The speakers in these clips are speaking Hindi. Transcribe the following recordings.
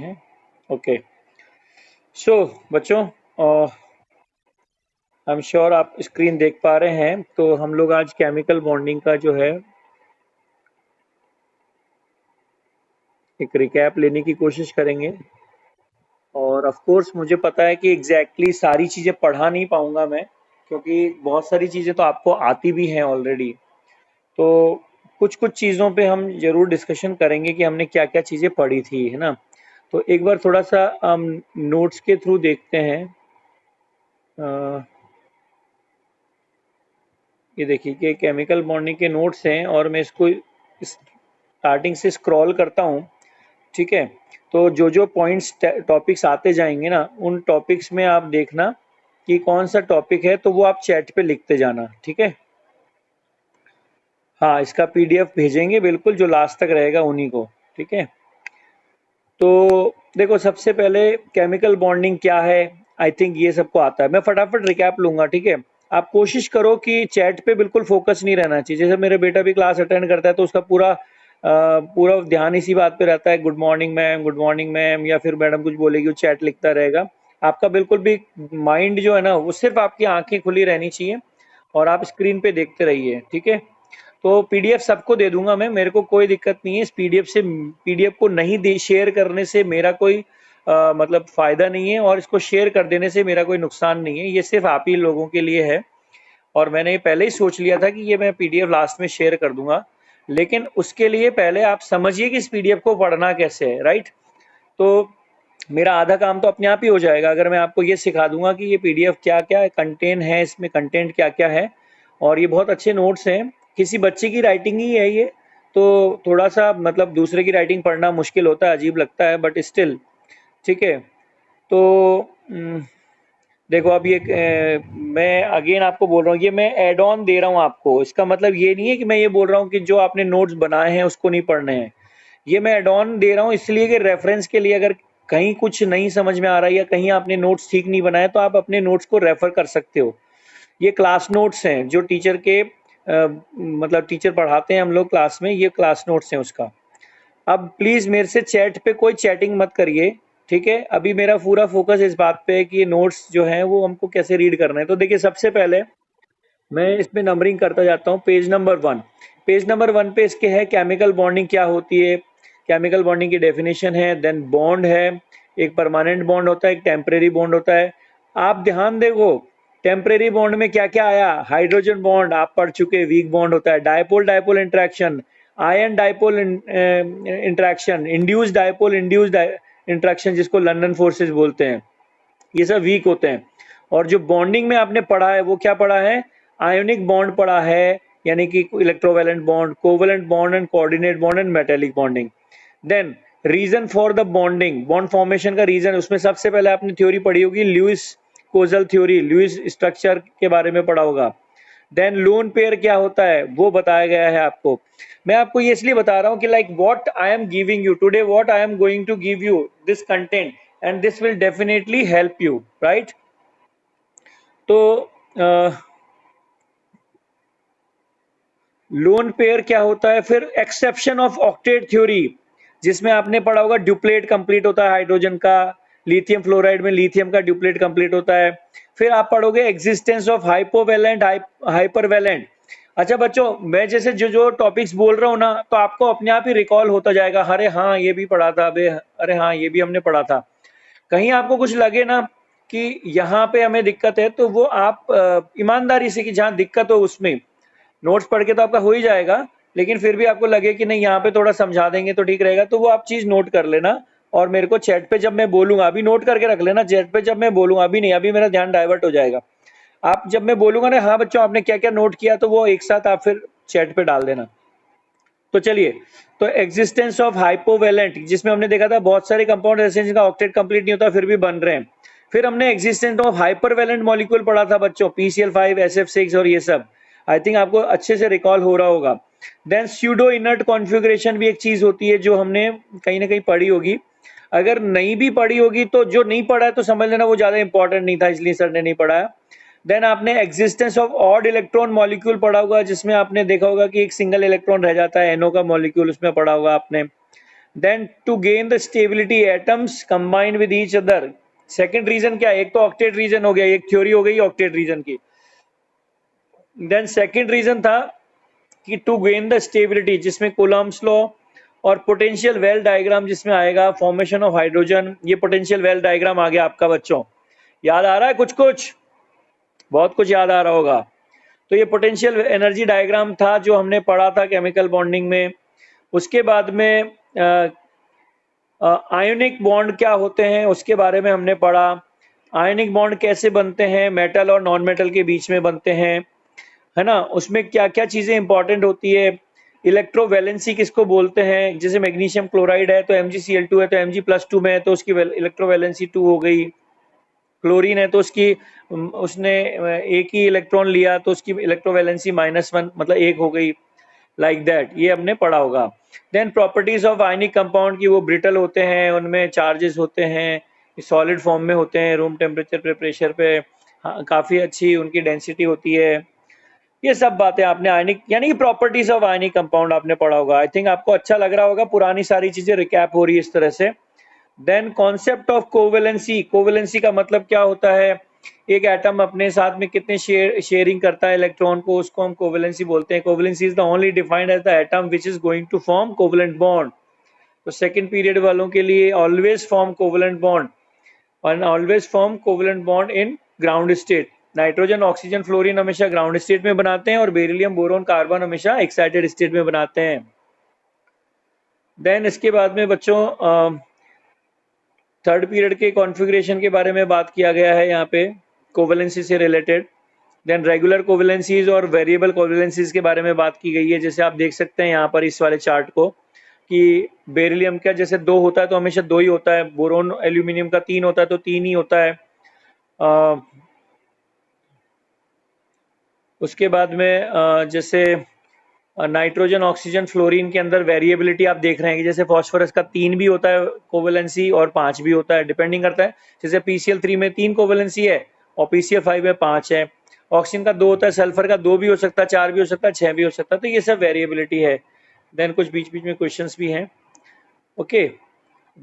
हैं। ओके, सो बच्चों, आई एम श्योर आप स्क्रीन देख पा रहे हैं। तो हम लोग आज केमिकल बॉन्डिंग का जो है एक रिकैप लेने की कोशिश करेंगे। और ऑफ कोर्स मुझे पता है कि एग्जैक्टली सारी चीज़ें पढ़ा नहीं पाऊंगा मैं, क्योंकि बहुत सारी चीज़ें तो आपको आती भी हैं ऑलरेडी। तो कुछ कुछ चीज़ों पे हम ज़रूर डिस्कशन करेंगे कि हमने क्या क्या चीज़ें पढ़ी थी, है ना। तो एक बार थोड़ा सा हम नोट्स के थ्रू देखते हैं। ये देखिए कि केमिकल बॉन्डिंग के नोट्स हैं और मैं इसको स्टार्टिंग से स्क्रॉल करता हूँ, ठीक है। तो जो जो पॉइंट्स टॉपिक्स आते जाएंगे ना, उन टॉपिक्स में आप देखना कि कौन सा टॉपिक है, तो वो आप चैट पे लिखते जाना, ठीक है। हाँ, इसका पीडीएफ भेजेंगे बिल्कुल, जो लास्ट तक रहेगा उन्हीं को, ठीक है। तो देखो, सबसे पहले केमिकल बॉन्डिंग क्या है, आई थिंक ये सबको आता है। मैं फटाफट रिकैप लूंगा, ठीक है। आप कोशिश करो कि चैट पे बिल्कुल फोकस नहीं रहना चाहिए। जैसे मेरे बेटा भी क्लास अटेंड करता है तो उसका पूरा ध्यान इसी बात पे रहता है, good morning ma'am, good morning ma'am, या फिर मैडम कुछ बोलेगी वो चैट लिखता रहेगा। आपका बिल्कुल भी माइंड जो है ना, वो सिर्फ आपकी आंखें खुली रहनी चाहिए और आप स्क्रीन पे देखते रहिए, ठीक है। तो पीडीएफ सबको दे दूंगा मैं, मेरे को कोई दिक्कत नहीं है। इस पीडीएफ को नहीं दे शेयर करने से मेरा कोई मतलब फ़ायदा नहीं है, और इसको शेयर कर देने से मेरा कोई नुकसान नहीं है। ये सिर्फ आप ही लोगों के लिए है, और मैंने ये पहले ही सोच लिया था कि ये मैं पीडीएफ लास्ट में शेयर कर दूंगा। लेकिन उसके लिए पहले आप समझिए कि इस पीडीएफ को पढ़ना कैसे है, राइट। तो मेरा आधा काम तो अपने आप ही हो जाएगा अगर मैं आपको ये सिखा दूंगा कि ये पीडीएफ क्या क्या कंटेन है, इसमें कंटेंट क्या क्या है। और ये बहुत अच्छे नोट्स हैं, किसी बच्चे की राइटिंग ही है ये, तो थोड़ा सा मतलब दूसरे की राइटिंग पढ़ना मुश्किल होता है, अजीब लगता है, बट स्टिल ठीक है। तो देखो, अब ये मैं अगेन आपको बोल रहा हूँ, ये मैं एड ऑन दे रहा हूँ आपको। इसका मतलब ये नहीं है कि मैं ये बोल रहा हूँ कि जो आपने नोट्स बनाए हैं उसको नहीं पढ़ने हैं। ये मैं एड ऑन दे रहा हूँ इसलिए कि रेफरेंस के लिए, अगर कहीं कुछ नहीं समझ में आ रहा है या कहीं आपने नोट्स ठीक नहीं बनाए, तो आप अपने नोट्स को रेफर कर सकते हो। ये क्लास नोट्स हैं जो टीचर के मतलब टीचर पढ़ाते हैं हम लोग क्लास में, ये क्लास नोट्स हैं उसका। अब प्लीज़ मेरे से चैट पे कोई चैटिंग मत करिए, ठीक है। अभी मेरा पूरा फोकस इस बात पे है कि ये नोट्स जो हैं वो हमको कैसे रीड करना है। तो देखिए, सबसे पहले मैं इसमें नंबरिंग करता जाता हूँ। पेज नंबर 1, पेज नंबर 1 पे इसके है केमिकल बॉन्डिंग क्या होती है। केमिकल बॉन्डिंग की डेफिनेशन है, देन बॉन्ड है, एक परमानेंट बॉन्ड होता है, एक टेम्परेरी बॉन्ड होता है। आप ध्यान देखो, टेम्परेरी बॉन्ड में क्या क्या आया। हाइड्रोजन बॉन्ड आप पढ़ चुके, वीक बॉन्ड होता है। Dipole dipole interaction, ion dipole interaction, induce dipole induce interaction, जिसको लंदन फोर्सेस बोलते हैं, ये सब वीक होते हैं। और जो बॉन्डिंग में आपने पढ़ा है वो क्या पढ़ा है, आयोनिक बॉन्ड पढ़ा है, यानी कि electrovalent bond, covalent bond and coordinate bond and metallic bonding. Then reason for the bonding, bond formation का रीजन, उसमें सबसे पहले आपने थ्योरी पढ़ी होगी, Lewis Kossel theory, Lewis structure के बारे में पढ़ा होगा। देन लोन पेयर क्या होता है वो बताया गया है आपको। मैं आपको ये इसलिए बता रहा हूँ कि like what I am giving you today, what I am going to give you this content, and this will definitely help you, right. तो लोन पेयर क्या होता है, फिर एक्सेप्शन ऑफ ऑक्टेट थ्योरी, जिसमें आपने पढ़ा होगा ड्यूप्लेट कंप्लीट होता है हाइड्रोजन का, लिथियम फ्लोराइड में लिथियम का ड्यूप्लेट कंप्लीट होता है। फिर आप पढ़ोगे एग्जिस्टेंस ऑफ हाइपोवैलेंट हाइपरवैलेंट। अच्छा बच्चों, मैं जैसे जो जो टॉपिक्स बोल रहा हूँ ना, तो आपको अपने आप ही रिकॉल होता जाएगा, अरे हाँ ये भी पढ़ा था, अरे हाँ ये भी हमने पढ़ा था। कहीं आपको कुछ लगे ना कि यहाँ पे हमें दिक्कत है, तो वो आप ईमानदारी से, कि जहाँ दिक्कत हो उसमें नोट्स पढ़ के तो आपका हो ही जाएगा, लेकिन फिर भी आपको लगे कि नहीं यहाँ पे थोड़ा समझा देंगे तो ठीक रहेगा, तो वो आप चीज नोट कर लेना। और मेरे को चैट पे जब मैं बोलूंगा, अभी नोट करके रख लेना, चैट पे जब मैं बोलूंगा, अभी नहीं, अभी मेरा ध्यान डाइवर्ट हो जाएगा। आप जब मैं बोलूंगा ना, हाँ बच्चों आपने क्या क्या नोट किया, तो वो एक साथ आप फिर चैट पे डाल देना। तो चलिए, तो एग्जिस्टेंस ऑफ हाइपोवैलेंट, जिसमें हमने देखा था बहुत सारे कंपाउंड ऐसे हैं जिनका ऑक्टेट कंप्लीट नहीं होता फिर भी बन रहे हैं। फिर हमने एग्जिस्टेंस ऑफ हाइपरवैलेंट मॉलिक्यूल पढ़ा था बच्चों, PCl5 SF6 और ये सब, आई थिंक आपको अच्छे से रिकॉल हो रहा होगा। देन स्यूडो इनर्ट कॉन्फ़िगरेशन भी एक चीज होती है जो हमने कहीं ना कहीं पढ़ी होगी। अगर नहीं भी पढ़ी होगी तो जो नहीं पढ़ा है तो समझ लेना वो ज्यादा इंपॉर्टेंट नहीं था, इसलिए सर ने नहीं पढ़ाया। देन आपने existence of odd electron molecule पढ़ा होगा, जिसमें आपने देखा होगा कि एक सिंगल इलेक्ट्रॉन रह जाता है, NO का मॉलिक्यूल, उसमें पढ़ा होगा आपने। Then to gain the stability atoms combined with each other. Second reason क्या है, एक तो ऑक्टेट रीजन हो गया, एक थ्योरी हो गई ऑक्टेट रीजन की। देन सेकंड रीजन था कि टू गेन द स्टेबिलिटी, जिसमें कूलम्ब्स लॉ और पोटेंशियल वेल डायग्राम जिसमें आएगा, फॉर्मेशन ऑफ हाइड्रोजन, ये पोटेंशियल वेल डायग्राम आ गया आपका बच्चों। याद आ रहा है कुछ कुछ? बहुत कुछ याद आ रहा होगा। तो ये पोटेंशियल एनर्जी डायग्राम था जो हमने पढ़ा था केमिकल बॉन्डिंग में। उसके बाद में आयोनिक बॉन्ड क्या होते हैं उसके बारे में हमने पढ़ा। आयोनिक बॉन्ड कैसे बनते हैं, मेटल और नॉन मेटल के बीच में बनते हैं, है ना। उसमें क्या क्या चीजें इंपॉर्टेंट होती है, इलेक्ट्रोवैलेंसी किसको बोलते हैं, जैसे मैग्नीशियम क्लोराइड है तो Mgcl2 है तो Mg+2 में है तो उसकी इलेक्ट्रोवैलेंसी 2 हो गई। क्लोरीन है तो उसकी उसने एक ही इलेक्ट्रॉन लिया तो उसकी इलेक्ट्रोवैलेंसी -1 मतलब 1 हो गई, लाइक दैट, ये हमने पढ़ा होगा। Then properties of ionic compound की, वो ब्रिटल होते हैं, उनमें चार्जेस होते हैं, सॉलिड फॉर्म में होते हैं, रूम टेम्परेचर पे, प्रेशर पे, हाँ, काफ़ी अच्छी उनकी डेंसिटी होती है। ये सब बातें आपने आयनिक यानी कि प्रॉपर्टीज ऑफ आयनिक कंपाउंड आपने पढ़ा होगा। आई थिंक आपको अच्छा लग रहा होगा, पुरानी सारी चीजें रिकैप हो रही है इस तरह से। Then concept of covalency, covalency का मतलब क्या होता है, एक एटम अपने साथ में कितने शेयरिंग करता है इलेक्ट्रॉन को, उसको हम कोवेलेंसी बोलते हैं। Covalency is the only defined as the atom which is going to form covalent bond. तो सेकंड पीरियड वालों के लिए ऑलवेज फॉर्म कोवेलेंट बॉन्ड और always form covalent bond in ground state. Nitrogen, oxygen, fluorine हमेशा ग्राउंड स्टेट में बनाते हैं और बेरिलियम, बोरोन, कार्बन हमेशा एक्साइटेड स्टेट में बनाते हैं। देन इसके बाद में बच्चों थर्ड पीरियड के कॉन्फ़िगरेशन के बारे में बात किया गया है यहाँ पे कोवेलेंसी से रिलेटेड। देन रेगुलर कोवेलेंसीज और वेरिएबल कोवेलेंसीज के बारे में बात की गई है। जैसे आप देख सकते हैं यहाँ पर इस वाले चार्ट को कि बेरिलियम का जैसे 2 होता है तो हमेशा 2 ही होता है, बोरोन एल्यूमिनियम का 3 होता है तो 3 ही होता है। उसके बाद में जैसे नाइट्रोजन, ऑक्सीजन, फ्लोरीन के अंदर वेरिएबिलिटी आप देख रहे हैं कि जैसे फॉस्फोरस का 3 भी होता है कोवेलेंसी और 5 भी होता है, डिपेंडिंग करता है। जैसे PCl3 में 3 कोवेलेंसी है और PCl5 में 5 है। ऑक्सीजन का 2 होता है, सल्फर का 2 भी हो सकता है, 4 भी हो सकता है, 6 भी हो सकता है। तो ये सब वेरिएबिलिटी है। देन कुछ बीच बीच में क्वेश्चंस भी हैं। ओके,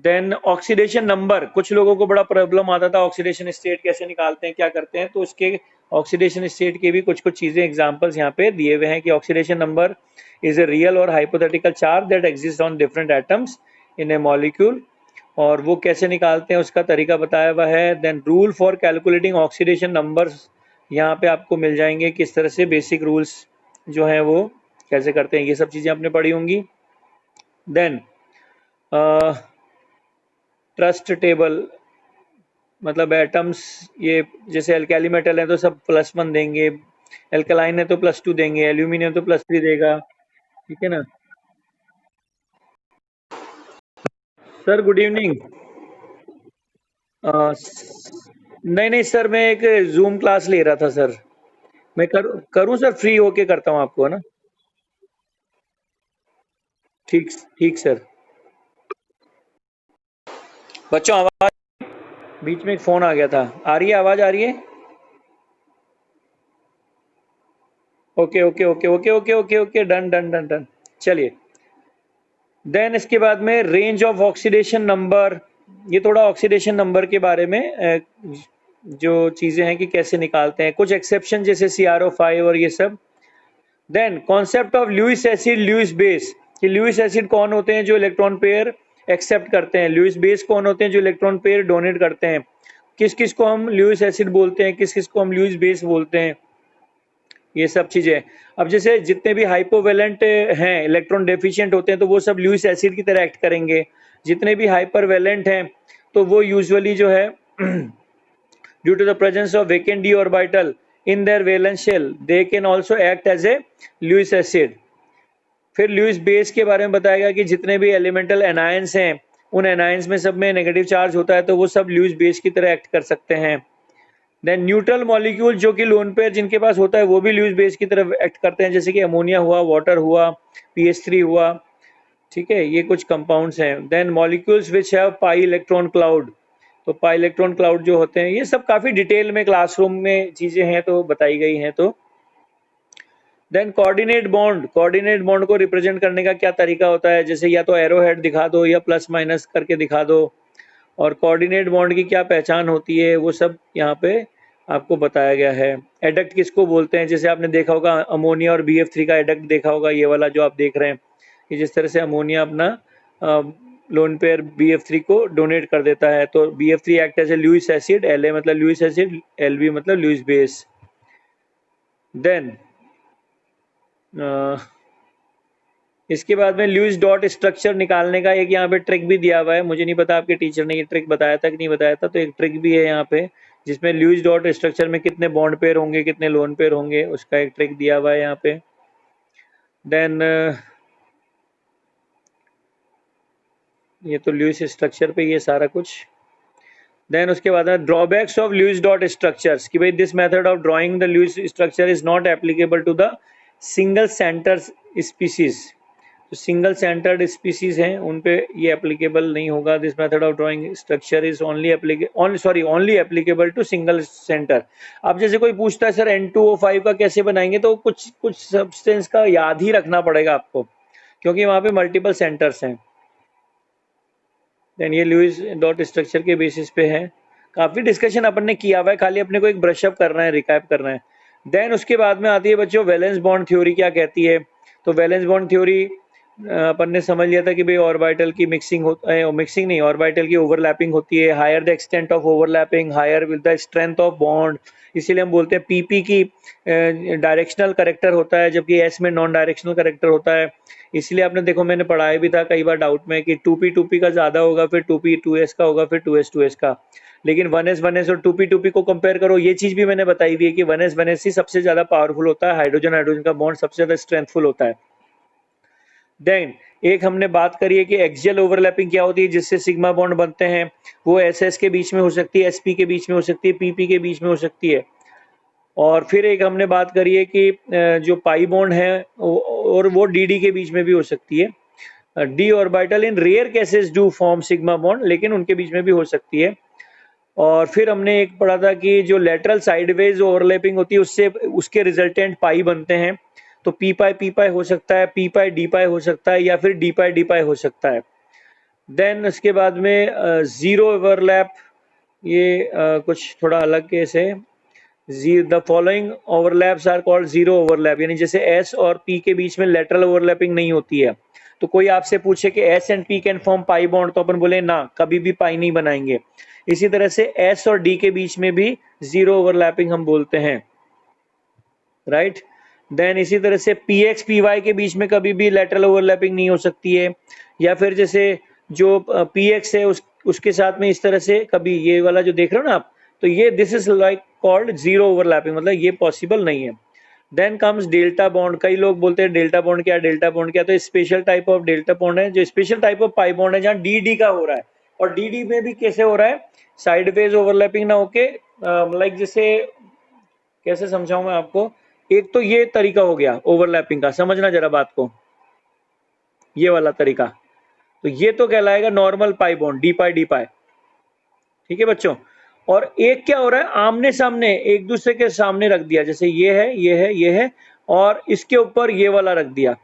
देन ऑक्सीडेशन नंबर, कुछ लोगों को बड़ा प्रॉब्लम आता था ऑक्सीडेशन स्टेट कैसे निकालते हैं, क्या करते हैं, तो उसके ऑक्सीडेशन स्टेट के भी कुछ कुछ चीजें एग्जांपल्स यहाँ पे दिए हुए हैं कि oxidation number is a real और hypothetical charge that exist on different atoms in a molecule, और वो कैसे निकालते हैं उसका तरीका बताया हुआ है। Then rule for calculating oxidation numbers यहाँ पे आपको मिल जाएंगे, किस तरह से बेसिक रूल्स जो हैं वो कैसे करते हैं, ये सब चीजें आपने पढ़ी होंगी। देन ट्रस्ट टेबल, मतलब एटम्स, ये जैसे अल्कैली मेटल है तो सब +1 देंगे, एल्कलाइन है तो +2 देंगे, एल्यूमिनियम तो +3 देगा, ठीक है ना। Sir good evening. नहीं नहीं सर, मैं एक जूम क्लास ले रहा था सर। मैं करूं सर, फ्री होके करता हूं आपको, है ना। ठीक ठीक सर। बच्चों आवाज, बीच में एक फोन आ गया था, आ रही है आवाज, आ रही है? Okay okay okay okay okay okay okay, done done done done, चलिए। देन इसके बाद में रेंज ऑफ ऑक्सीडेशन नंबर, ये थोड़ा ऑक्सीडेशन नंबर के बारे में जो चीजें हैं कि कैसे निकालते हैं, कुछ एक्सेप्शन जैसे CrO5 और ये सब। Then concept of Lewis acid, Lewis base, कि लुईस एसिड कौन होते हैं जो इलेक्ट्रॉन पेयर एक्सेप्ट करते हैं, लुईस बेस कौन होते हैं जो इलेक्ट्रॉन पेयर डोनेट करते हैं, किस किस को हम लुईस एसिड बोलते हैं, किस किस को हम लुईस बेस बोलते हैं, ये सब चीजें। अब जैसे जितने भी हाइपोवेलेंट हैं, इलेक्ट्रॉन डेफिशिएंट होते हैं, तो वो सब लुईस एसिड की तरह एक्ट करेंगे। जितने भी हाइपरवेलेंट हैं तो वो यूजुअली जो है due to the presence of vacant d orbital in their valence shell they can also act as a Lewis acid. फिर लुईस बेस के बारे में बताया गया कि जितने भी एलिमेंटल एनायंस हैं, उन एनायंस में सब में नेगेटिव चार्ज होता है तो वो सब लुईस बेस की तरह एक्ट कर सकते हैं। देन न्यूट्रल मॉलिक्यूल जो कि लोन पेयर जिनके पास होता है वो भी लुईस बेस की तरफ एक्ट करते हैं, जैसे कि अमोनिया हुआ, वाटर हुआ, PH3 हुआ, ठीक है, ये कुछ कंपाउंड्स हैं। Then molecules which have pi electron cloud, तो पाई इलेक्ट्रॉन क्लाउड जो होते हैं, ये सब काफी डिटेल में क्लासरूम में चीजें हैं तो बताई गई हैं। तो देन कोऑर्डिनेट बॉन्ड को रिप्रेजेंट करने का क्या तरीका होता है, जैसे या तो एरो हेड दिखा दो या प्लस माइनस करके दिखा दो, और कोऑर्डिनेट बॉन्ड की क्या पहचान होती है वो सब यहाँ पे आपको बताया गया है। एडक्ट किसको बोलते हैं, जैसे आपने देखा होगा अमोनिया और BF3 का एडक्ट देखा होगा, ये वाला जो आप देख रहे हैं कि जिस तरह से अमोनिया अपना लोन पेयर BF3 को डोनेट कर देता है, तो BF3 act as a Lewis acid, La मतलब लुईस एसिड, Lb मतलब लुईस बेस। देन इसके बाद में लुईस डॉट स्ट्रक्चर निकालने का एक यहाँ पे ट्रिक भी दिया हुआ है, मुझे नहीं पता आपके टीचर ने ये ट्रिक बताया था कि नहीं बताया था, तो एक ट्रिक भी है यहाँ पे जिसमें लुईस डॉट स्ट्रक्चर में कितने बॉन्ड पेयर होंगे कितने लोन पेयर होंगे उसका एक ट्रिक दिया हुआ है यहाँ पे। देन ये तो लुईस स्ट्रक्चर पे ये सारा कुछ। देन उसके बाद drawbacks of Lewis dot structures कि भाई this method of drawing the Lewis structure is not applicable to the single center species. जो सिंगल सेंटर्ड स्पीसीज हैं उन पे ये एप्लीकेबल नहीं होगा। This method of drawing structure is only applicable to single center. अब जैसे कोई पूछता है सर N2O5 का कैसे बनाएंगे, तो कुछ सब्सटेंस का याद ही रखना पड़ेगा आपको, क्योंकि वहां पे मल्टीपल सेंटर्स हैं। देन ये लुईस डॉट स्ट्रक्चर के बेसिस पे है, काफी डिस्कशन अपन ने किया हुआ है, खाली अपने को एक ब्रशअप करना है, रिकैप करना है। देन उसके बाद में आती है बच्चों वैलेंस बॉन्ड थ्योरी क्या कहती है। तो वैलेंस बॉन्ड थ्योरी अपन ने समझ लिया था कि भाई ऑर्बिटल की मिक्सिंग होता है, मिक्सिंग नहीं, ऑर्बिटल की ओवरलैपिंग होती है। Higher the extent of overlapping higher with the strength of bond, इसीलिए हम बोलते हैं PP की डायरेक्शनल करेक्टर होता है, जबकि S में नॉन डायरेक्शनल करेक्टर होता है। इसलिए आपने देखो मैंने पढ़ाया भी था कई बार डाउट में कि 2P का ज्यादा होगा, फिर 2P 2S का होगा, फिर 2S का, लेकिन 1S और 2P को कंपेयर करो, ये चीज भी मैंने बताई हुई है कि 1S ही सबसे ज्यादा पावरफुल होता है, हाइड्रोजन हाइड्रोजन का बॉन्ड सबसे ज्यादा स्ट्रेंथफुल होता है। देन एक हमने बात करी है कि एक्सियल ओवरलैपिंग क्या होती है, जिससे सिग्मा बॉन्ड बनते हैं, वो SS के बीच में हो सकती है, SP के बीच में हो सकती है, PP के बीच में हो सकती है। और फिर एक हमने बात करी है कि जो पाई बॉन्ड है और वो DD के बीच में भी हो सकती है। D orbital in rare cases do form sigma bond, लेकिन उनके बीच में भी हो सकती है। और फिर हमने एक पढ़ा था कि जो लेटरल साइडवेज ओवरलैपिंग होती है उससे उसके रिजल्टेंट पाई बनते हैं, तो P पाई हो सकता है, P पाई D पाई हो सकता है, या फिर D पाई हो सकता है। देन उसके बाद में जीरो ओवरलैप, ये कुछ थोड़ा अलग केस है। The following overlaps are called zero overlap, यानी जैसे S और P के बीच में लेटरल ओवरलैपिंग नहीं होती है। तो कोई आपसे पूछे कि S and P can form pi bond, तो अपन बोले ना, कभी भी पाई नहीं बनाएंगे। इसी तरह से S और D के बीच में भी जीरो ओवरलैपिंग हम बोलते हैं, राइट। देन इसी तरह से PX PY के बीच में कभी भी लेटरल ओवरलैपिंग नहीं हो सकती है, या फिर जैसे जो PX है उसके साथ में इस तरह से कभी, ये वाला जो देख रहे हो ना आप, तो ये this is like called zero overlapping, मतलब ये पॉसिबल नहीं है। देन कम्स डेल्टा बॉन्ड, कई लोग बोलते हैं डेल्टा बॉन्ड क्या, डेल्टा बॉन्ड क्या, तो special type of delta bond है, जो special type of pi bond है जहाँ DD का हो रहा है, और DD में भी कैसे हो रहा है, साइडवेज ओवरलैपिंग ना होके, लाइक जैसे कैसे समझाऊं मैं आपको, एक तो ये तरीका हो गया ओवरलैपिंग का, समझना जरा बात को, ये वाला तरीका, तो ये तो कहलाएगा नॉर्मल पाई बॉन्ड, डी पाई, ठीक है बच्चों। और एक क्या हो रहा है, आमने सामने एक दूसरे के सामने रख दिया, जैसे ये है ये है ये है, और इसके ऊपर ये वाला रख दिया,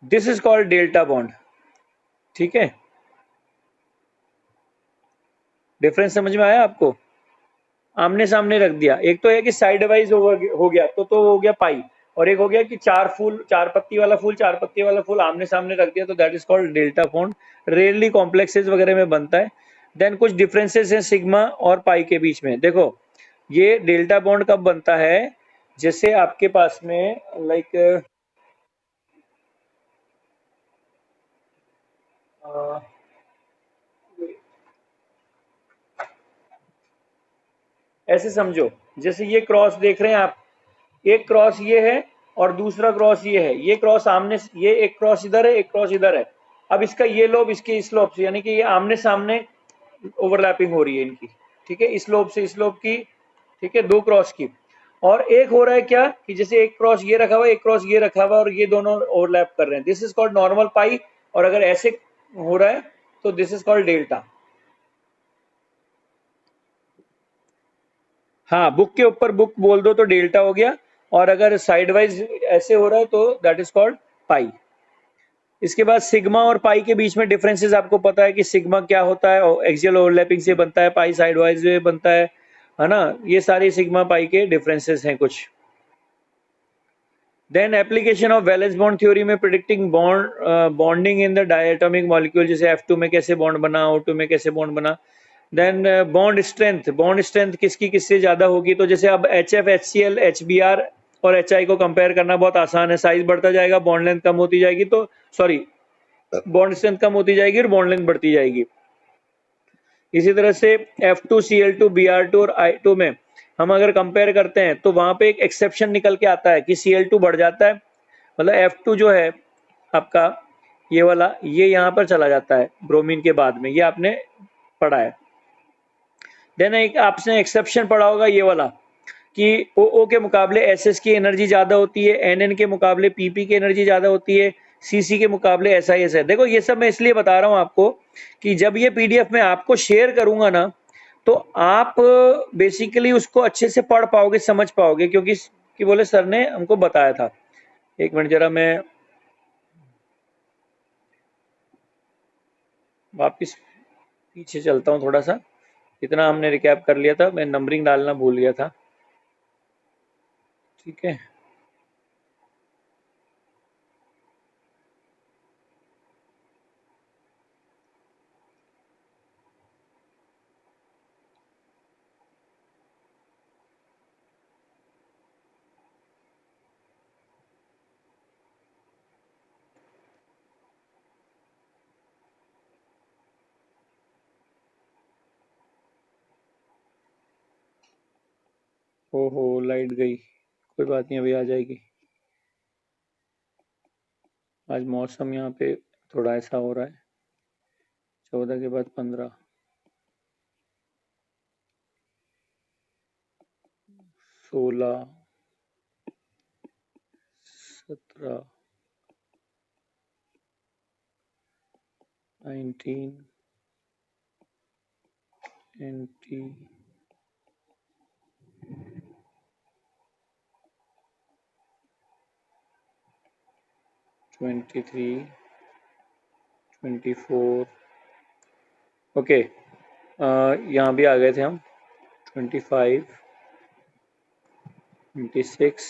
this is called delta bond, ठीक है। डिफरेंस समझ में आया आपको, आमने सामने रख दिया, एक तो है कि साइड वाइज हो गया तो हो गया पाई, और एक हो गया कि चार पत्ती वाला फूल, चार पत्ती वाला फूल आमने सामने रख दिया, तो that is called delta bond. Rarely complexes वगैरह में बनता है। देन कुछ डिफरेंसेस हैं सिग्मा और पाई के बीच में, देखो ये डेल्टा बॉन्ड कब बनता है, जैसे आपके पास में लाइक ऐसे समझो, जैसे ये क्रॉस देख रहे हैं आप, एक क्रॉस ये है और दूसरा क्रॉस ये है, ये क्रॉस आमने, ये एक क्रॉस इधर है एक क्रॉस इधर है, अब इसका ये लोब इसके इस लोब से, यानी कि ये आमने सामने ओवरलैपिंग हो रही है इनकी, ठीक है, इस लोब से इस लोब की, ठीक है, दो क्रॉस की। और एक हो रहा है क्या कि जैसे एक क्रॉस ये रखा हुआ है एक क्रॉस ये रखा हुआ है और ये दोनों ओवरलैप कर रहे हैं, दिस इज कॉल्ड नॉर्मल पाई। और अगर ऐसे हो रहा है तो दिस इज कॉल्ड डेल्टा। हाँ, बुक के ऊपर बुक बोल दो तो डेल्टा हो गया, और अगर साइड वाइज ऐसे हो रहा है तो दैट इज कॉल्ड पाई। इसके बाद सिग्मा और पाई के बीच में डिफरेंसेस आपको पता है कि सिग्मा क्या होता है, एक्सियल ओवरलैपिंग से बनता है, पाई साइड वाइज से बनता है ना। ये सारे सिग्मा पाई के डिफरेंसेस हैं कुछ। Then application of valence bond theory में predicting bonding in the diatomic molecule, जैसे F2 में कैसे बॉन्ड बना, O2 में कैसे बॉन्ड बना। देन बॉन्ड स्ट्रेंथ किसकी किससे ज्यादा होगी, तो जैसे अब HF, HCl, HBr और HI को कंपेयर करना बहुत आसान है। साइज बढ़ता जाएगा, बॉन्ड लेंथ कम होती जाएगी, तो सॉरी बॉन्ड स्ट्रेंथ कम होती जाएगी और बॉन्ड लेंथ बढ़ती जाएगी। इसी तरह से F2Cl2 Br2 और I2 में हम अगर कंपेयर करते हैं तो वहां पे एक एक्सेप्शन निकल के आता है कि Cl2 बढ़ जाता है, मतलब F2 जो है आपका ये वाला, ये यहाँ पर चला जाता है ब्रोमीन के बाद में, ये आपने पढ़ा है। देन एक आपने एक्सेप्शन पढ़ा होगा ये वाला कि ओ के मुकाबले एस की एनर्जी ज्यादा होती है, एन के मुकाबले पीपी की एनर्जी ज्यादा होती है, सीसी के मुकाबले SIS है। देखो ये सब मैं इसलिए बता रहा हूं आपको कि जब ये पीडीएफ में आपको शेयर करूंगा ना, तो आप बेसिकली उसको अच्छे से पढ़ पाओगे, समझ पाओगे, क्योंकि कि बोले सर ने हमको बताया था। एक मिनट जरा मैं वापिस पीछे चलता हूँ थोड़ा सा, इतना हमने रिकैप कर लिया था, मैं नंबरिंग डालना भूल गया था। ठीक है, ओहो लाइट गई, कोई बात नहीं, अभी आ जाएगी। आज मौसम यहाँ पे थोड़ा ऐसा हो रहा है, 14 के बाद 15, 16, 17, 19, 20, 23, 24, ओके, यहाँ भी आ गए थे हम, 25, 26,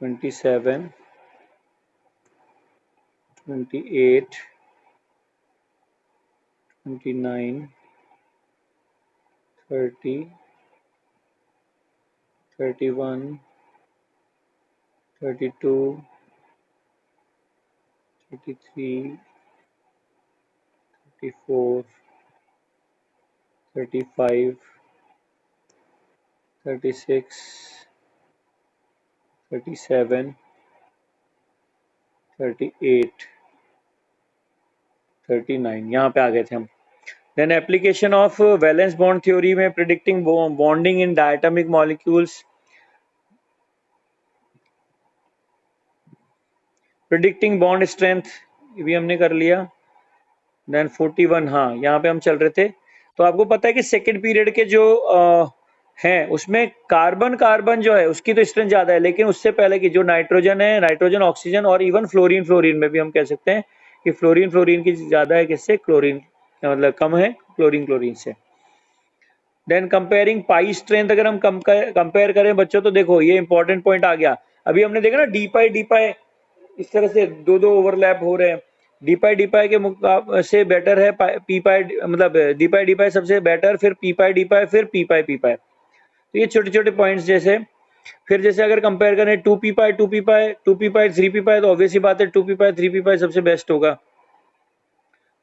27, 28, 29, 30, 31, 32, 33, 34, 35, 36, 37, 38, 39, यहाँ पे आ गए थे हम। Then application of valence bond theory में predicting bonding in diatomic molecules, predicting bond strength भी हमने कर लिया। देन 41, हाँ यहाँ पे हम चल रहे थे। तो आपको पता है कि सेकेंड पीरियड के जो हैं उसमें कार्बन कार्बन जो है उसकी तो स्ट्रेंथ ज्यादा है, लेकिन उससे पहले की जो नाइट्रोजन है, नाइट्रोजन ऑक्सीजन और इवन फ्लोरीन, फ्लोरीन में भी हम कह सकते हैं कि फ्लोरीन फ्लोरीन की ज्यादा है, किससे, क्लोरीन, मतलब कम है क्लोरीन क्लोरीन से। देन कंपेयरिंग पाई स्ट्रेंथ, अगर हम कंपेयर करें बच्चों तो देखो ये इंपॉर्टेंट पॉइंट आ गया। अभी हमने देखा ना डी पाई इस तरह से दो दो ओवरलैप हो रहे हैं, डी पाई के मुकाबले से बेटर है पी पाई, मतलब डी पाई सबसे बेटर, फिर पी पाई, फिर पी पाई। तो ये छोटे छोटे पॉइंट्स जैसे, फिर जैसे अगर कंपेयर करें two p pi three p pi, तो ऑब्वियसली बात है two p pi three p pi सबसे बेस्ट होगा।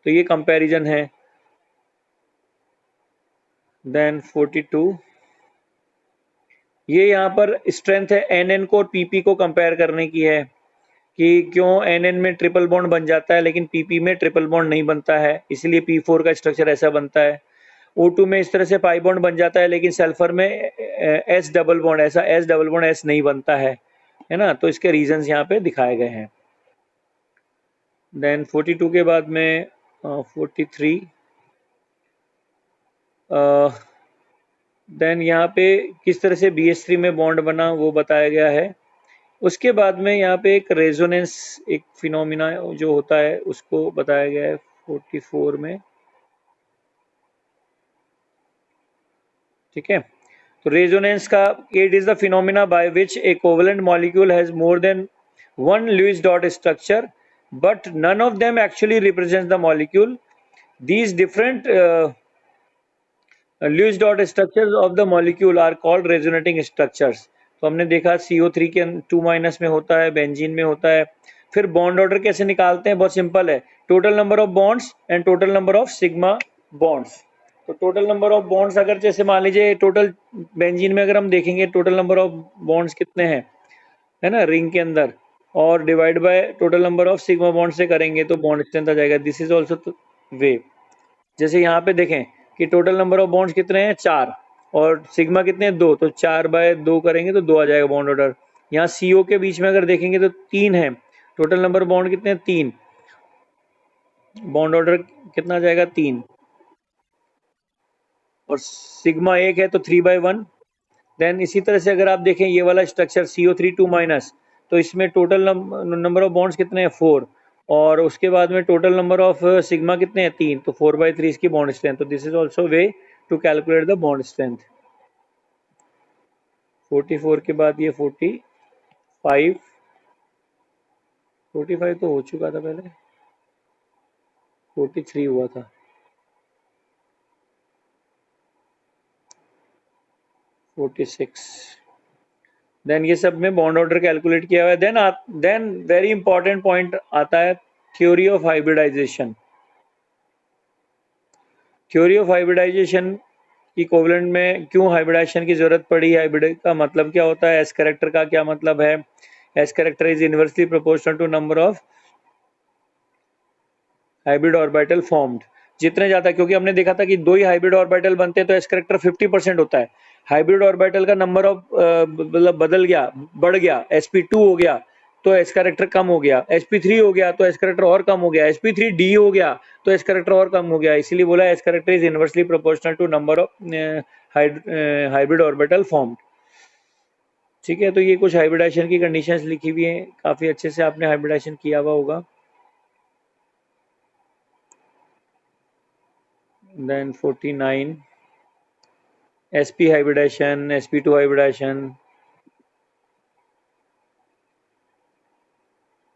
तो ये कंपैरिजन है। देन 42, ये यहाँ पर स्ट्रेंथ है एन को और पीपी को कंपेयर करने की है कि क्यों एन में ट्रिपल बॉन्ड बन जाता है लेकिन पीपी में ट्रिपल बॉन्ड नहीं बनता है, इसलिए P4 का स्ट्रक्चर ऐसा बनता है। O2 में इस तरह से पाई बॉन्ड बन जाता है, लेकिन सल्फर में S डबल बॉन्ड, ऐसा S डबल बॉन्ड S नहीं बनता है ना। तो इसके रीजंस यहाँ पे दिखाए गए हैं। देन 42 के बाद में 43, देन यहाँ पे किस तरह से BH3 में बॉन्ड बना वो बताया गया है। उसके बाद में यहाँ पे एक रेजोनेंस एक फिनोमिना जो होता है उसको बताया गया है 44 में। ठीक है, तो रेजोनेंस का it is the phenomena by which a covalent molecule has more than one Lewis dot structure but none of them actually represents the molecule. These different Lewis dot structures of the molecule are called resonating structures। तो हमने देखा CO3 के 2 माइनस में होता है, बेंजीन में होता है। फिर बॉन्ड ऑर्डर कैसे निकालते हैं, बहुत सिंपल है, total number of bonds and total number of sigma bonds. तो टोटल नंबर ऑफ बॉन्ड्स अगर जैसे मान लीजिए टोटल बेंजीन में अगर हम देखेंगे टोटल नंबर ऑफ बॉन्ड्स कितने हैं, है ना, रिंग के अंदर, और divide by total number of sigma bond से करेंगे तो बॉन्ड स्ट्रेंथ आ जाएगा। दिस इज ऑल्सो वे। जैसे यहाँ पे देखें कि टोटल नंबर ऑफ बॉन्ड्स कितने हैं 4 और सिग्मा कितने हैं 2, तो 4/2 करेंगे तो 2 आ जाएगा बॉन्ड ऑर्डर। यहाँ CO के बीच में अगर देखेंगे तो 3 है, टोटल नंबर बॉन्ड कितने हैं 3, बॉन्ड ऑर्डर कितना आ जाएगा 3, और सिग्मा 1 है तो 3/1। देन इसी तरह से अगर आप देखें ये वाला स्ट्रक्चर CO3 2 माइनस, तो इसमें टोटल नंबर ऑफ बॉन्ड्स कितने हैं 4, और उसके बाद में टोटल नंबर ऑफ सिग्मा कितने हैं 3, तो 4/3 इसकी बॉन्ड स्ट्रेंथ। तो this is also way to calculate the bond strength. 44 के बाद ये 45 तो हो चुका था पहले, 43 हुआ था, 46। देन ये सब में बॉन्ड ऑर्डर कैलकुलेट किया हुआ है। देन वेरी इंपॉर्टेंट पॉइंट आता है theory of hybridization. Theory of hybridization equivalent में क्यों हाइब्रिडाइजेशन की जरूरत पड़ी, हाइब्रिड का मतलब क्या होता है, एस कैरेक्टर का क्या मतलब है। S character is inversely proportional to number of hybrid orbital formed. जितने ज्यादा, क्योंकि हमने देखा था कि 2 ही हाइब्रिड ऑर्बिटल बनते हैं तो एस कैरेक्टर 50% होता है। हाइब्रिड ऑर्बिटल का नंबर ऑफ मतलब बदल गया, बढ़ गया, sp2 हो गया तो एस कैरेक्टर कम हो गया, sp3 हो गया तो एस कैरेक्टर और कम हो गया, sp3d हो गया तो एस कैरेक्टर और कम हो गया। इसीलिए बोला s character is inversely proportional to number of hybrid orbital formed. ठीक है, तो ये कुछ हाइब्रिडाइजेशन की कंडीशंस लिखी हुई हैं, काफी अच्छे से आपने हाइब्रिडाइजेशन किया हुआ होगा। Then 49 sp hybridization, sp2 hybridization,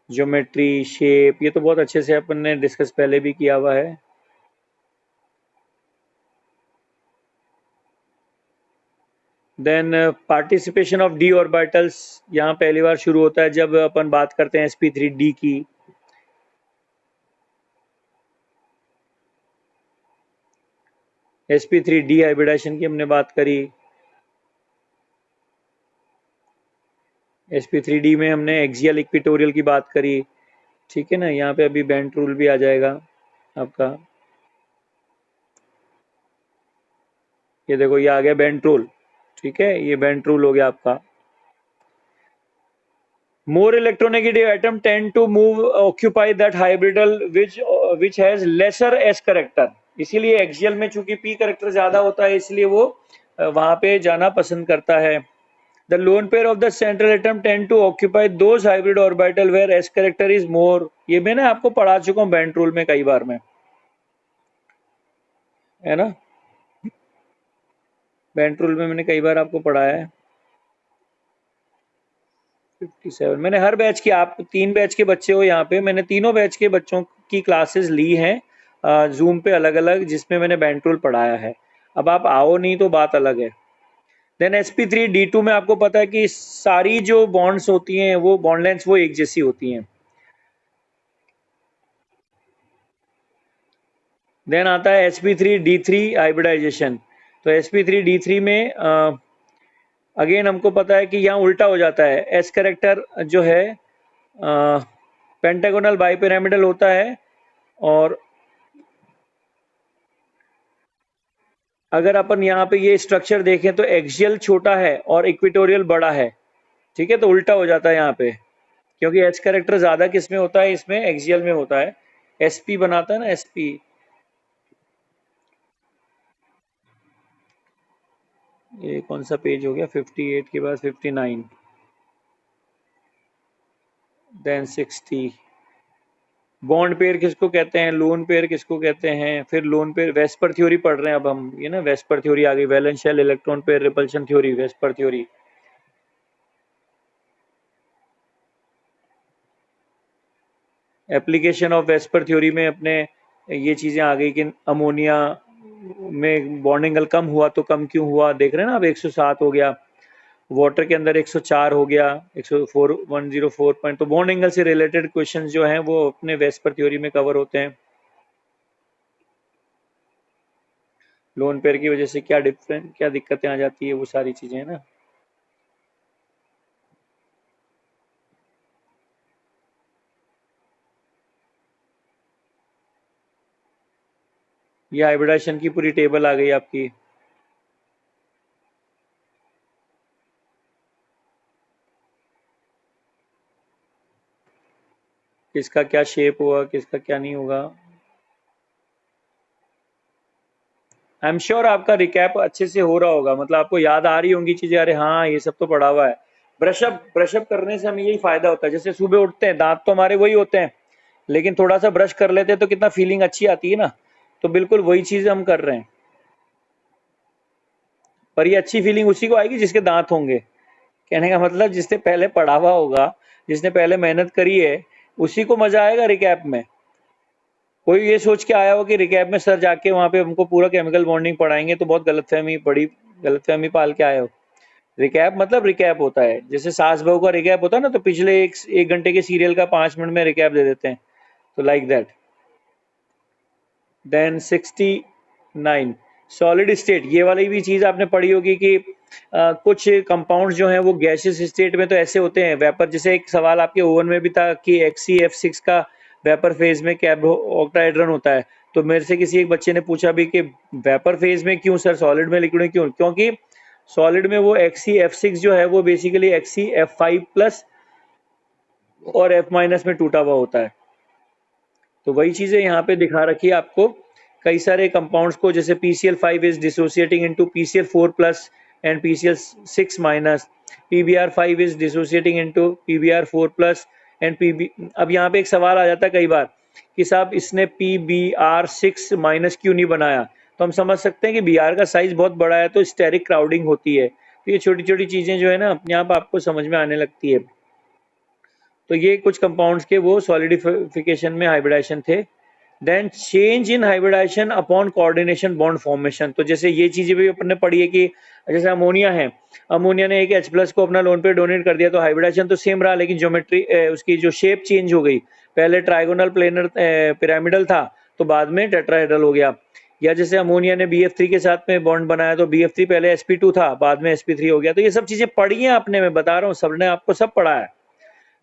geometry, shape, ये तो बहुत अच्छे से अपन ने डिस्कस पहले भी किया हुआ है। Then participation of d orbitals यहाँ पहली बार शुरू होता है जब अपन बात करते हैं sp3d की। sp3d हाइब्रिडाइजेशन की हमने बात करी। sp3d में हमने एक्सियल इक्विटोरियल की बात करी। ठीक है ना, यहाँ पे अभी बेंट रूल भी आ जाएगा आपका। ये देखो ये आ गया बेंट रूल। ठीक है, ये बेंट रूल हो गया आपका। More electronegative atom tend to move occupy that hybridal which has lesser s character। इसीलिए एक्सियल में चूंकि p करेक्टर ज्यादा होता है इसलिए वो वहां पे जाना पसंद करता है। The lone pair of the central atom tend to occupy those hybrid orbital where s character is more। ये मैंने आपको पढ़ा चुका हूँ बेंट रूल में कई बार में, है ना, बेंट रूल में मैंने कई बार आपको पढ़ाया है। 57 मैंने हर बैच की, आप 3 बैच के बच्चे हो यहाँ पे, मैंने तीनों बैच के बच्चों की क्लासेस ली हैं जूम पे अलग अलग, जिसमें मैंने बेंट रूल पढ़ाया है। अब आप आओ नहीं तो बात अलग है। देन sp3d2 में आपको पता है कि सारी जो बॉन्ड्स होती हैं वो बॉन्ड लेंथ वो एक जैसी होती हैं। देन आता है sp3d3 हाइब्रिडाइजेशन। तो sp3d3 में अगेन हमको पता है कि यहाँ उल्टा हो जाता है, एस कैरेक्टर जो है पेंटागोनल बाइपिरामिडल होता है, और अगर अपन यहाँ पे ये स्ट्रक्चर देखें तो एक्सियल छोटा है और इक्वेटोरियल बड़ा है। ठीक है, तो उल्टा हो जाता है यहाँ पे, क्योंकि एच कैरेक्टर ज्यादा किस में होता है, इसमें एक्सियल में होता है। sp बनाता है ना sp, ये कौन सा पेज हो गया? 58 के बाद 59, देन 60। बॉन्ड पेयर किसको कहते हैं, लोन पेयर किसको कहते हैं, फिर लोन पेयर वेस्पर थ्योरी पढ़ रहे हैं अब हम, ये ना वेस्पर थ्योरी आ गई, valence shell electron pair repulsion theory, VSEPR theory. Application of VSEPR theory में अपने ये चीजें आ गई कि अमोनिया में बॉन्ड एंगल कम हुआ तो कम क्यों हुआ, देख रहे हैं ना अब 107 हो गया, वाटर के अंदर 104 हो गया, 104 104 पॉइंट। तो बॉन्ड एंगल से रिलेटेड क्वेश्चंस जो हैं वो अपने वेस्पर थ्योरी में कवर होते हैं। लोन पेयर की वजह से क्या डिफरेंट, क्या दिक्कतें आ जाती है, वो सारी चीजें है ना। ये हाइब्रिडाइजेशन की पूरी टेबल आ गई आपकी। किसका क्या शेप होगा, किसका क्या नहीं होगा। आई एम श्योर आपका रिकैप अच्छे से हो रहा होगा, मतलब आपको याद आ रही होंगी चीजें, अरे हाँ ये सब तो पढ़ा हुआ है। ब्रशअप करने से हमें यही फायदा होता है, जैसे सुबह उठते हैं दांत तो हमारे वही होते हैं, लेकिन थोड़ा सा ब्रश कर लेते हैं तो कितना फीलिंग अच्छी आती है ना। तो बिल्कुल वही चीज हम कर रहे हैं, पर ये अच्छी फीलिंग उसी को आएगी जिसके दांत होंगे। कहने का मतलब जिसने पहले पढ़ा हुआ होगा, जिसने पहले मेहनत करी है, उसी को मजा आएगा रिकैप में। कोई ये सोच के आया हो कि रिकैप में सर जाके वहां पे हमको पूरा केमिकल बॉन्डिंग पढ़ाएंगे, तो बहुत गलतफहमी, बड़ी गलतफहमी पाल के आए हो। रिकैप मतलब रिकैप होता है, जैसे सास बहू का रिकैप होता है ना, तो पिछले एक घंटे के सीरियल का 5 मिनट में रिकैप दे देते हैं, तो like that. Then 69, solid state, ये वाली भी चीज आपने पढ़ी होगी कि कुछ कंपाउंड्स जो हैं वो गैसियस स्टेट में तो ऐसे होते हैं वेपर, जैसे एक सवाल आपके ओवन में भी था कि XCF6 का वेपर फेज में क्या ऑक्टाहेड्रन होता है। तो मेरे से किसी एक बच्चे ने पूछा भी कि वेपर फेज में क्यों सर, सॉलिड में लिक्विड में क्यों, क्योंकि सॉलिड में वो XCF6 जो है वो बेसिकली XCF5 प्लस और F माइनस में टूटा हुआ होता है। तो वही चीजें यहाँ पे दिखा रखी है आपको, कई सारे कंपाउंड्स को, जैसे PCl5 is dissociating into PCl4 plus and PCl6 minus, PBr5 is dissociating into PBr4 plus and PB। अब यहाँ पे एक सवाल आ जाता है कई बार कि साहब इसने PBr6 माइनस क्यों नहीं बनाया, तो हम समझ सकते हैं कि Br का साइज बहुत बड़ा है तो स्टेरिक क्राउडिंग होती है। तो ये छोटी छोटी चीजें जो है ना अपने आप आपको समझ में आने लगती है। तो ये कुछ कंपाउंड्स के वो सॉलिडिफिकेशन में हाइब्रिडाइजेशन थे। Then change in hybridization upon coordination bond formation, तो जैसे ये चीजें भी अपन ने पढ़ी है कि जैसे अमोनिया है, अमोनिया ने एक H प्लस को अपना लोन पे डोनेट कर दिया, तो हाइब्रिडाइजेशन तो सेम रहा, लेकिन ज्योमेट्री उसकी जो शेप चेंज हो गई, पहले ट्राइगोनल प्लेनर पिरामिडल था तो बाद में टेट्राहेड्रल हो गया। या जैसे अमोनिया ने BF3 के साथ में बॉन्ड बनाया तो BF3 पहले sp2 था, बाद में sp3 हो गया। तो ये सब चीजें पढ़ी हैं आपने, मैं बता रहा हूँ सबने आपको सब पढ़ा है।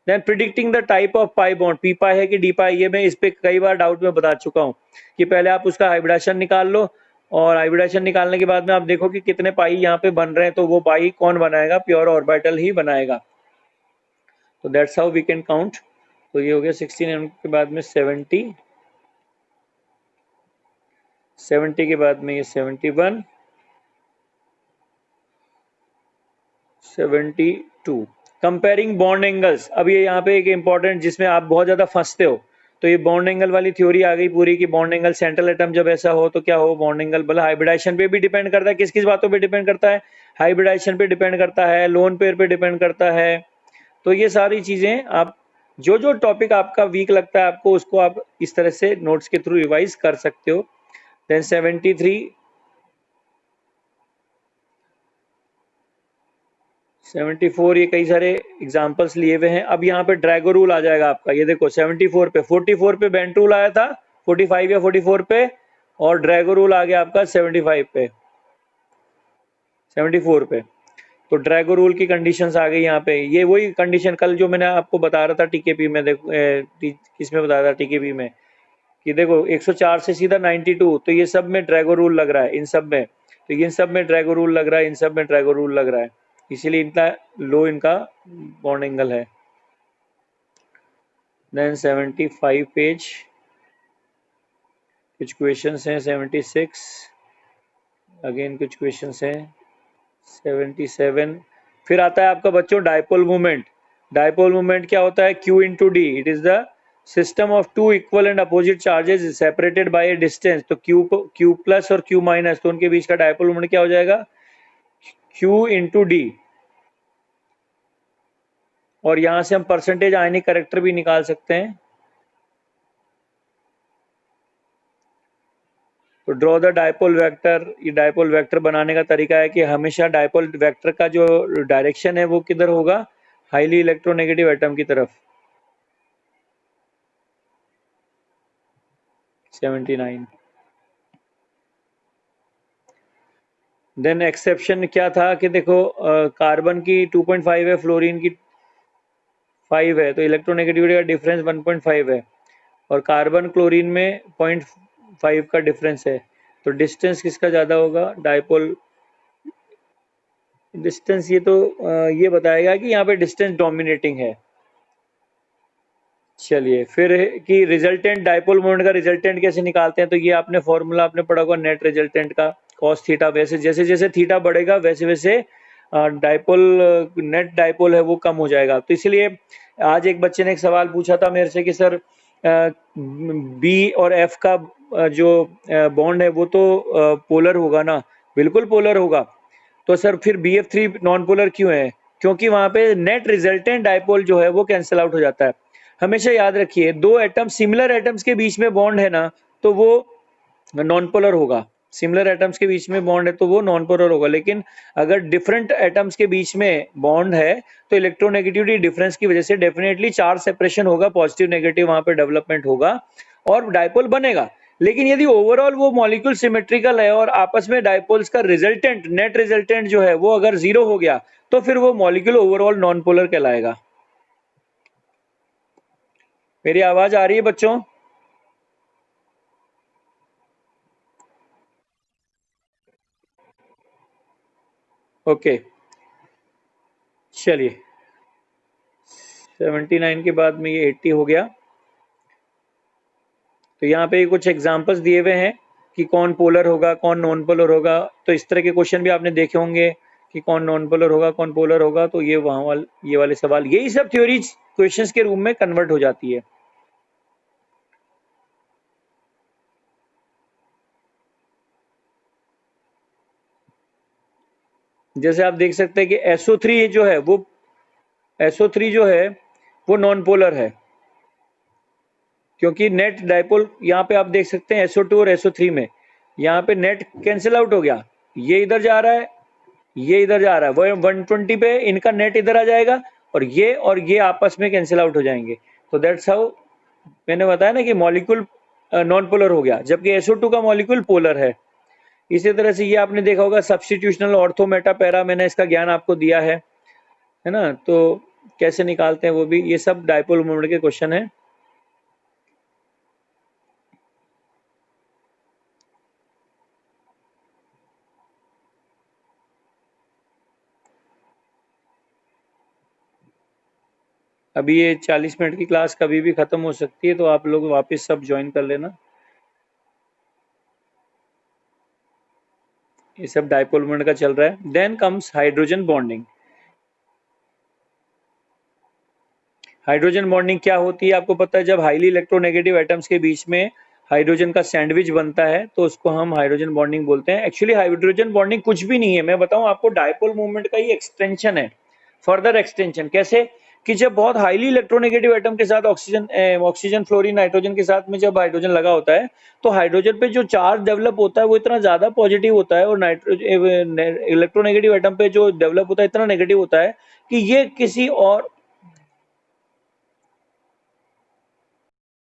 Then predicting the type of pi bond, p pi है कि डी पाई, ये मैं इस पे कई बार डाउट में बता चुका हूँ कि पहले आप उसका हाइब्रिडेशन निकाल लो, और हाइब्रिडेशन निकालने के बाद में आप देखो कि कितने पाई यहाँ पे बन रहे हैं, तो वो पाई कौन बनाएगा, प्योर ऑर्बिटल ही बनाएगा। तो that's how we can count. तो ये हो गया 16 के बाद में 70, 70 के बाद में ये 71, 72। कंपेयरिंग बॉन्ड एंगल्स, अब ये यहाँ पे एक इंपॉर्टेंट जिसमें आप बहुत ज्यादा फंसते हो, तो ये बॉन्ड एंगल वाली थ्योरी आ गई पूरी कि बॉन्ड एंगल सेंट्रल एटम जब ऐसा हो तो क्या हो, बॉन्ड एंगल मतलब हाइब्रिडाइजेशन पे भी डिपेंड करता है, किस किस बातों पे डिपेंड करता है, हाइब्रिडाइजेशन पे डिपेंड करता है, लोन पेयर पे डिपेंड करता है। तो ये सारी चीजें आप जो जो टॉपिक आपका वीक लगता है आपको, उसको आप इस तरह से नोट्स के थ्रू रिवाइज कर सकते हो। देन 73, 74, ये कई सारे एग्जांपल्स लिए हुए हैं। अब यहाँ पे ड्रैगो रूल आ जाएगा आपका, ये देखो 74 पे, 44 पे बेंट रूल आया था, 45 या 44 पे, और ड्रैगो रूल आ गया आपका 75 पे, 74 पे। तो ड्रैगो रूल की कंडीशंस आ गई यहाँ पे, ये वही कंडीशन कल जो मैंने आपको बता रहा था टीकेपी में, देखो किसमें बताया था टीकेपी में, कि देखो 104 से सीधा 92, तो ये सब में ड्रैगो रूल लग रहा है, इन सब में, तो इन सब में ड्रैगो रूल लग रहा है, इन सब में ड्रैगो रूल लग रहा है, इसीलिए इतना लो इनका बॉन्ड एंगल है। देन 75 पेज, कुछ क्वेश्चंस हैं। 76 अगेन कुछ क्वेश्चंस हैं। 77। फिर आता है आपका बच्चों डाइपोल मूवमेंट। डाइपोल मूवमेंट क्या होता है? Q into d. It is the system of two equal and opposite charges separated by a distance. तो Q प्लस और Q माइनस, तो उनके बीच का डाइपोल मूवमेंट क्या हो जाएगा? Q into D. और यहां से हम परसेंटेज आयनिक करेक्टर भी निकाल सकते हैं। तो ड्रॉ द डाइपोल वेक्टर। ये डाइपोल वेक्टर बनाने का तरीका है कि हमेशा डाइपोल वेक्टर का जो डायरेक्शन है वो किधर होगा? हाईली इलेक्ट्रोनेगेटिव एटम की तरफ। 79। देन एक्सेप्शन क्या था कि देखो कार्बन की 2.5 है, फ्लोरीन की 5 है, तो इलेक्ट्रोनेगेटिविटी का डिफरेंस 1.5 है, और कार्बन क्लोरीन में 0.5 का डिफरेंस है। तो डिस्टेंस किसका ज़्यादा होगा? Dipole distance. ये तो ये बताएगा कि यहाँ पे डिस्टेंस डोमिनेटिंग है। चलिए फिर कि रिजल्टेंट डाइपोल मोमेंट का रिजल्टेंट कैसे निकालते हैं? तो ये आपने फॉर्मूला आपने पढ़ा होगा नेट रिजल्टेंट का, कॉस थीटा। वैसे जैसे जैसे थीटा बढ़ेगा वैसे वैसे डाइपोल नेट डाइपोल है वो कम हो जाएगा। तो इसलिए आज एक बच्चे ने एक सवाल पूछा था मेरे से कि सर बी और एफ का जो बॉन्ड है वो तो पोलर होगा ना? बिल्कुल पोलर होगा। तो सर फिर BF3 नॉन पोलर क्यों है? क्योंकि वहां पे नेट रिजल्टेंट डाइपोल जो है वो कैंसिल आउट हो जाता है। हमेशा याद रखिए, दो एटम सिमिलर एटम्स के बीच में बॉन्ड है ना, तो वो नॉन पोलर होगा। सिमिलर एटम्स के बीच में बॉन्ड है तो वो नॉन पोलर होगा। लेकिन अगर डिफरेंट एटम्स के बीच में बॉन्ड है तो इलेक्ट्रोनेगेटिविटी डिफरेंस की वजह से डेफिनेटली चार्ज सेपरेशन होगा, पॉजिटिव नेगेटिव वहां पे डेवलपमेंट होगा और डाइपोल बनेगा। लेकिन यदि ओवरऑल वो मॉलिक्यूल सिमेट्रिकल है और आपस में डाइपोल्स का रिजल्टेंट नेट रिजल्टेंट जो है वो अगर 0 हो गया तो फिर वो मॉलिक्यूल ओवरऑल नॉन पोलर कहलाएगा। मेरी आवाज आ रही है बच्चों? ओके चलिए, 79 के बाद में ये 80 हो गया। तो यहाँ पे कुछ एग्जांपल्स दिए हुए हैं कि कौन पोलर होगा कौन नॉन पोलर होगा। तो इस तरह के क्वेश्चन भी आपने देखे होंगे कि कौन नॉन पोलर होगा कौन पोलर होगा। तो ये वहाँ वाले ये वाले सवाल, यही सब थ्योरीज क्वेश्चंस के रूप में कन्वर्ट हो जाती है। जैसे आप देख सकते हैं कि SO3 जो है वो SO3 जो है वो नॉन पोलर है, क्योंकि नेट डाइपोल यहाँ पे आप देख सकते हैं SO2 और SO3 में यहाँ पे नेट कैंसिल आउट हो गया। ये इधर जा रहा है, ये इधर जा रहा है, 120 पे इनका नेट इधर आ जाएगा और ये आपस में कैंसिल आउट हो जाएंगे। तो दैट्स हाउ मैंने बताया ना कि मॉलिक्यूल नॉन पोलर हो गया, जबकि SO2 का मॉलिक्यूल पोलर है। इसी तरह से ये आपने देखा होगा सब्स्टिट्यूशनल ऑर्थो मेटा पैरा, मैंने इसका ज्ञान आपको दिया है ना? तो कैसे निकालते हैं वो भी, ये सब डाइपोल मोमेंट के क्वेश्चन है। अभी ये 40 मिनट की क्लास कभी भी खत्म हो सकती है, तो आप लोग वापस सब ज्वाइन कर लेना। ये सब डाइपोल मोमेंट का चल रहा है। Then comes hydrogen bonding. Hydrogen bonding क्या होती है आपको पता है? जब हाईली इलेक्ट्रोनेगेटिव एटम्स के बीच में हाइड्रोजन का सैंडविच बनता है तो उसको हम हाइड्रोजन बॉन्डिंग बोलते हैं। एक्चुअली हाइड्रोजन बॉन्डिंग कुछ भी नहीं है, मैं बताऊं आपको, डाइपोल मूवमेंट का ही एक्सटेंशन है, फर्दर एक्सटेंशन। कैसे? कि जब बहुत हाईली इलेक्ट्रोनेगेटिव एटम के साथ ऑक्सीजन फ्लोरीन नाइट्रोजन के साथ में जब हाइड्रोजन लगा होता है तो हाइड्रोजन पे जो चार्ज डेवलप होता है वो इतना ज्यादा पॉजिटिव होता है, और नाइट्रोजन इलेक्ट्रोनेगेटिव एटम पे जो डेवलप होता है इतना नेगेटिव होता है कि ये किसी और